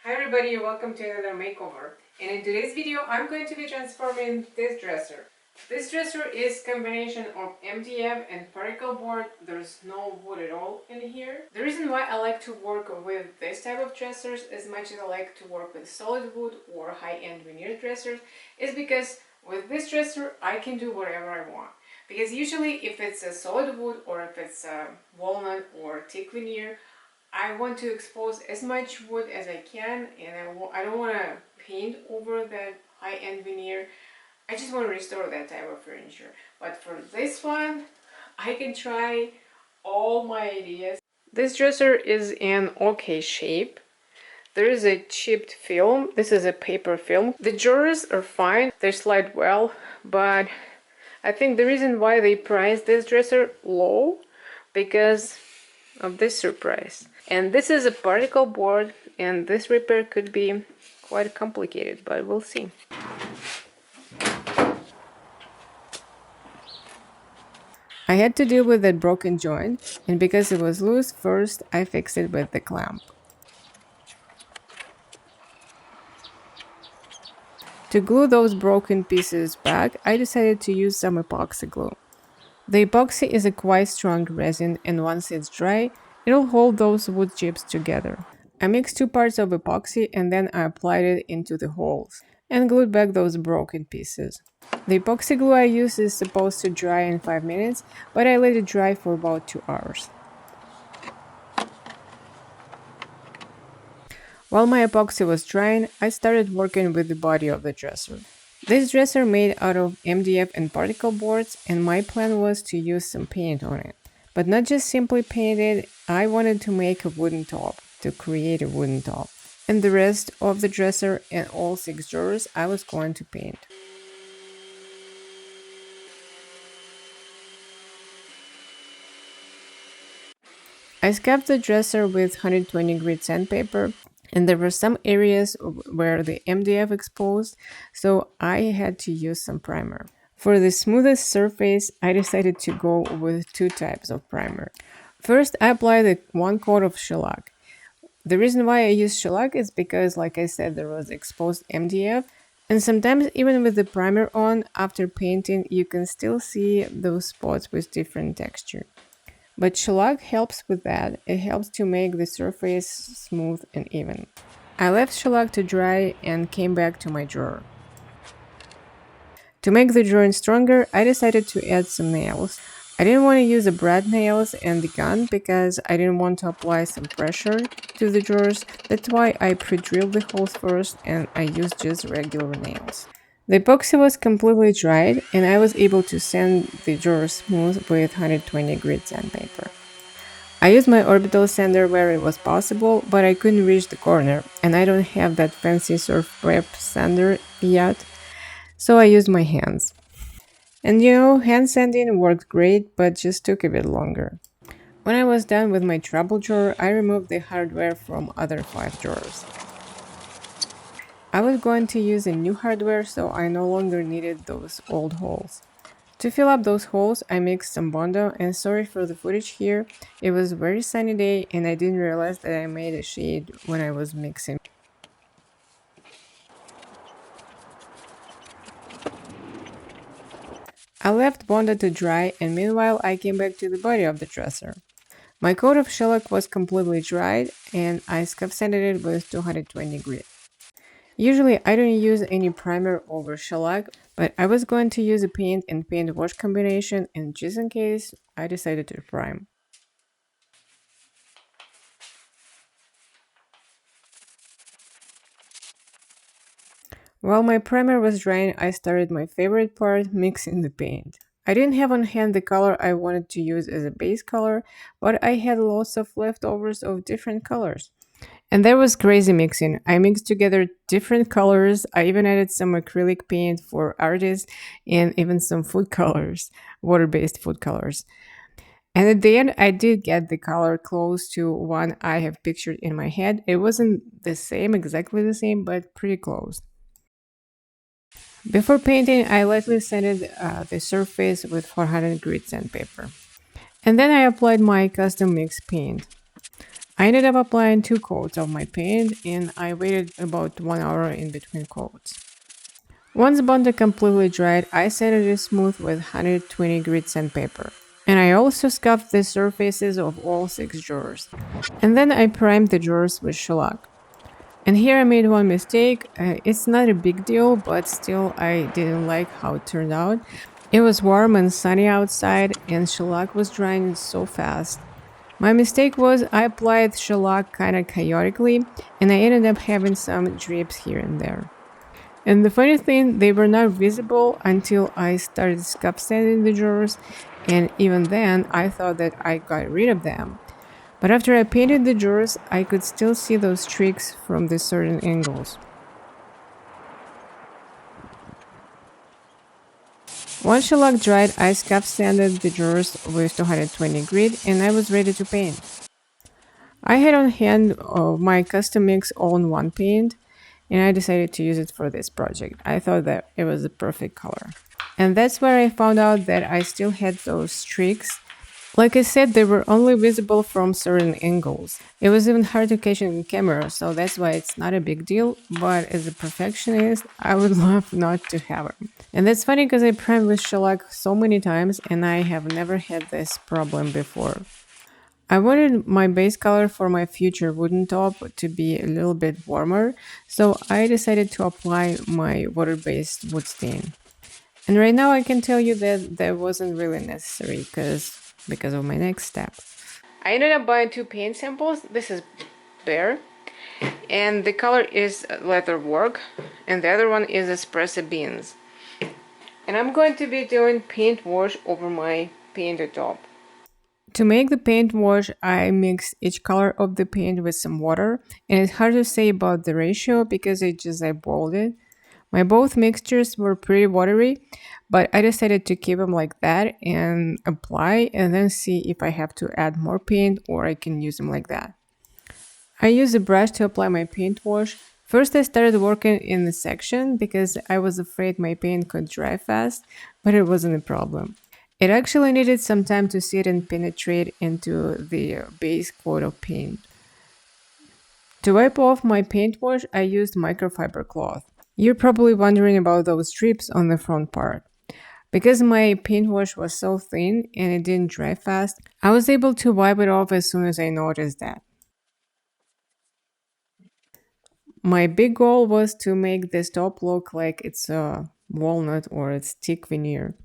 Hi everybody, welcome to another makeover. And in today's video, I'm going to be transforming this dresser. This dresser is combination of MDF and particle board. There's no wood at all in here. The reason why I like to work with this type of dressers as much as I like to work with solid wood or high-end veneer dressers is because with this dresser, I can do whatever I want. Because usually if it's a solid wood or if it's a walnut or thick veneer, I want to expose as much wood as I can, and I don't want to paint over that high-end veneer. I just want to restore that type of furniture. But for this one, I can try all my ideas. This dresser is in okay shape. There is a chipped film. This is a paper film. The drawers are fine. They slide well, but I think the reason why they priced this dresser low because of this surprise. And this is a particle board, and this repair could be quite complicated, but we'll see. I had to deal with that broken joint, and because it was loose, first I fixed it with the clamp. To glue those broken pieces back, I decided to use some epoxy glue. The epoxy is a quite strong resin, and once it's dry, it'll hold those wood chips together. I mixed 2 parts of epoxy and then I applied it into the holes and glued back those broken pieces. The epoxy glue I used is supposed to dry in 5 minutes, but I let it dry for about 2 hours. While my epoxy was drying, I started working with the body of the dresser. This dresser made out of MDF and particle boards, and my plan was to use some paint on it. But not just simply paint it, I wanted to make a wooden top, to create a wooden top. And the rest of the dresser and all 6 drawers I was going to paint. I scuffed the dresser with 120 grit sandpaper, and there were some areas where the MDF exposed, so I had to use some primer. For the smoothest surface, I decided to go with 2 types of primer. First, I applied 1 coat of shellac. The reason why I used shellac is because, like I said, there was exposed MDF, and sometimes even with the primer on, after painting, you can still see those spots with different texture. But shellac helps with that. It helps to make the surface smooth and even. I left shellac to dry and came back to my drawer. To make the drawing stronger, I decided to add some nails. I didn't want to use the brad nails and the gun because I didn't want to apply some pressure to the drawers. That's why I pre-drilled the holes first and I used just regular nails. The epoxy was completely dried and I was able to sand the drawers smooth with 120 grit sandpaper. I used my orbital sander where it was possible, but I couldn't reach the corner and I don't have that fancy surf prep sander yet, so I used my hands. And hand sanding worked great, but just took a bit longer. When I was done with my trouble drawer, I removed the hardware from other 5 drawers. I was going to use a new hardware, so I no longer needed those old holes. To fill up those holes, I mixed some Bondo, and sorry for the footage here, it was a very sunny day and I didn't realize that I made a shade when I was mixing. I left Bondo to dry and meanwhile I came back to the body of the dresser. My coat of shellac was completely dried and I scuff sanded it with 220 grit. Usually I don't use any primer over shellac, but I was going to use a paint and paint wash combination and just in case, I decided to prime. While my primer was drying, I started my favorite part, mixing the paint. I didn't have on hand the color I wanted to use as a base color, but I had lots of leftovers of different colors. And there was crazy mixing. I mixed together different colors. I even added some acrylic paint for artists and even some food colors, water-based food colors. And at the end, I did get the color close to one I have pictured in my head. It wasn't the same, exactly the same, but pretty close. Before painting, I lightly sanded the surface with 400 grit sandpaper. And then I applied my custom mix paint. I ended up applying 2 coats of my paint and I waited about 1 hour in between coats. Once Bondo completely dried, I set it smooth with 120 grit sandpaper. And I also scuffed the surfaces of all 6 drawers. And then I primed the drawers with shellac. And here I made one mistake. It's not a big deal, but still I didn't like how it turned out. It was warm and sunny outside, and shellac was drying so fast. My mistake was I applied shellac kind of chaotically, and I ended up having some drips here and there. And the funny thing, they were not visible until I started scuff sanding the drawers, and even then I thought that I got rid of them. But after I painted the drawers, I could still see those streaks from the certain angles. Once shellac dried, I scuff sanded the drawers with 220 grit and I was ready to paint. I had on hand my custom mix all-in-one paint and I decided to use it for this project. I thought that it was the perfect color. And that's where I found out that I still had those streaks. Like I said, they were only visible from certain angles. It was even hard to catch in camera, so that's why it's not a big deal, but as a perfectionist, I would love not to have them. And that's funny because I primed with shellac so many times and I have never had this problem before. I wanted my base color for my future wooden top to be a little bit warmer, so I decided to apply my water-based wood stain. And right now I can tell you that that wasn't really necessary because of my next step. I ended up buying 2 paint samples. This is Bear, and the color is leather work, and the other one is espresso beans. And I'm going to be doing paint wash over my painted top. To make the paint wash, I mix each color of the paint with some water, and it's hard to say about the ratio because I boiled it. My both mixtures were pretty watery, but I decided to keep them like that and apply and then see if I have to add more paint or I can use them like that. I used a brush to apply my paint wash. First I started working in the section because I was afraid my paint could dry fast, but it wasn't a problem. It actually needed some time to sit and penetrate into the base coat of paint. To wipe off my paint wash, I used microfiber cloth. You're probably wondering about those strips on the front part. Because my paint wash was so thin and it didn't dry fast, I was able to wipe it off as soon as I noticed that. My big goal was to make this top look like it's a walnut or it's thick veneer.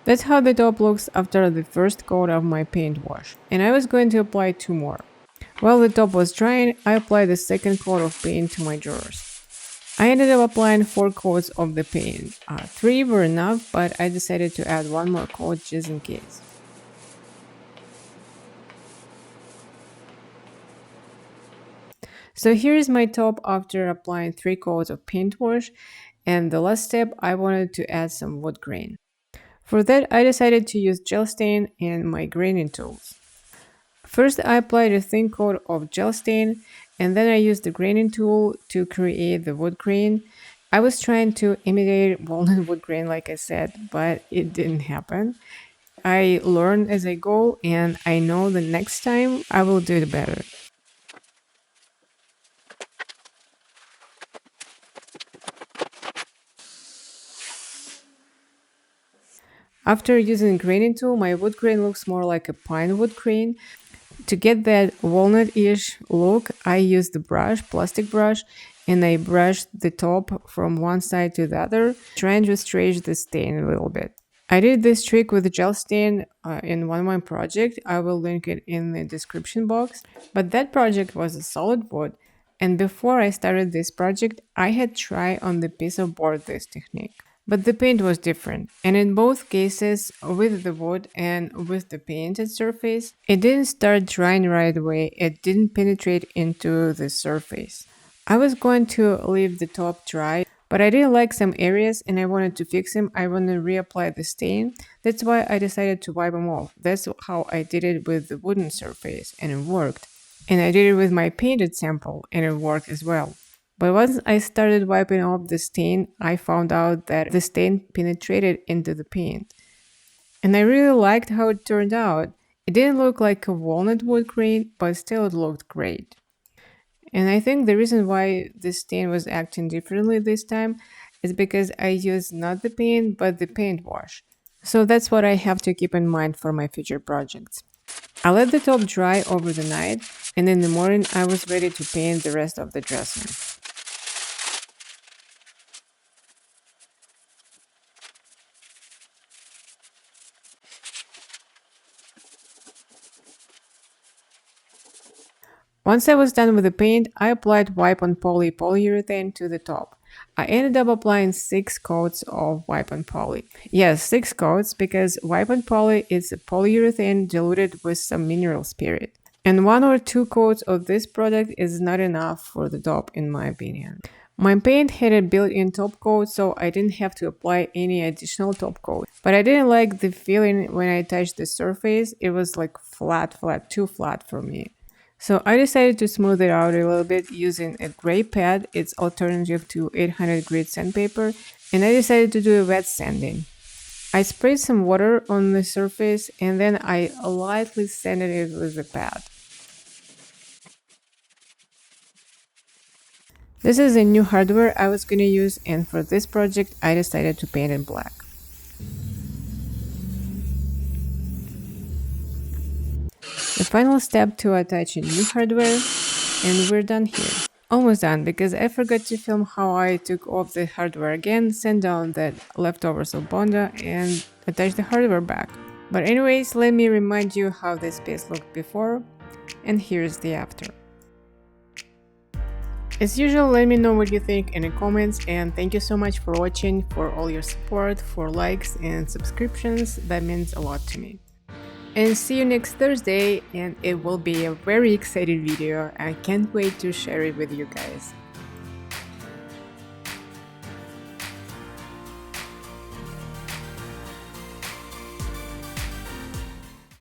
That's how the top looks after the first coat of my paint wash, and I was going to apply 2 more. While the top was drying, I applied the second coat of paint to my drawers. I ended up applying 4 coats of the paint. 3 were enough, but I decided to add 1 more coat just in case. So here is my top after applying 3 coats of paint wash, and the last step, I wanted to add some wood grain. For that, I decided to use gel stain and my graining tools. First, I applied a thin coat of gel stain, and then I used the graining tool to create the wood grain. I was trying to imitate walnut wood grain, like I said, but it didn't happen. I learn as I go, and I know the next time I will do it better. After using the graining tool, my wood grain looks more like a pine wood grain. To get that walnut-ish look, I used the plastic brush, and I brushed the top from one side to the other, trying to stretch the stain a little bit. I did this trick with gel stain in one of my projects. I will link it in the description box. But that project was a solid wood, and before I started this project, I had tried on the piece of board this technique. But the paint was different, and in both cases, with the wood and with the painted surface, it didn't start drying right away, it didn't penetrate into the surface. I was going to leave the top dry, but I didn't like some areas and I wanted to fix them. I wanted to reapply the stain. That's why I decided to wipe them off. That's how I did it with the wooden surface, and it worked. And I did it with my painted sample, and it worked as well. But once I started wiping off the stain, I found out that the stain penetrated into the paint. And I really liked how it turned out. It didn't look like a walnut wood grain, but still it looked great. And I think the reason why this stain was acting differently this time is because I used not the paint, but the paint wash. So that's what I have to keep in mind for my future projects. I let the top dry over the night, and in the morning I was ready to paint the rest of the dresser. Once I was done with the paint, I applied wipe on poly polyurethane to the top. I ended up applying 6 coats of wipe on poly. Yes, 6 coats because wipe on poly is a polyurethane diluted with some mineral spirit. And 1 or 2 coats of this product is not enough for the top in my opinion. My paint had a built-in top coat, so I didn't have to apply any additional top coat. But I didn't like the feeling when I touched the surface. It was like flat, too flat for me. So I decided to smooth it out a little bit using a gray pad, its alternative to 800 grit sandpaper, and I decided to do a wet sanding. I sprayed some water on the surface and then I lightly sanded it with a pad. This is a new hardware I was gonna use, and for this project I decided to paint it black. The final step to attach a new hardware, and we're done here. Almost done, because I forgot to film how I took off the hardware again, sand down the leftovers of Bonda, and attach the hardware back. But anyways, let me remind you how this piece looked before, and here's the after. As usual, let me know what you think in the comments, and thank you so much for watching, for all your support, for likes and subscriptions. That means a lot to me. And see you next Thursday, and it will be a very exciting video. I can't wait to share it with you guys.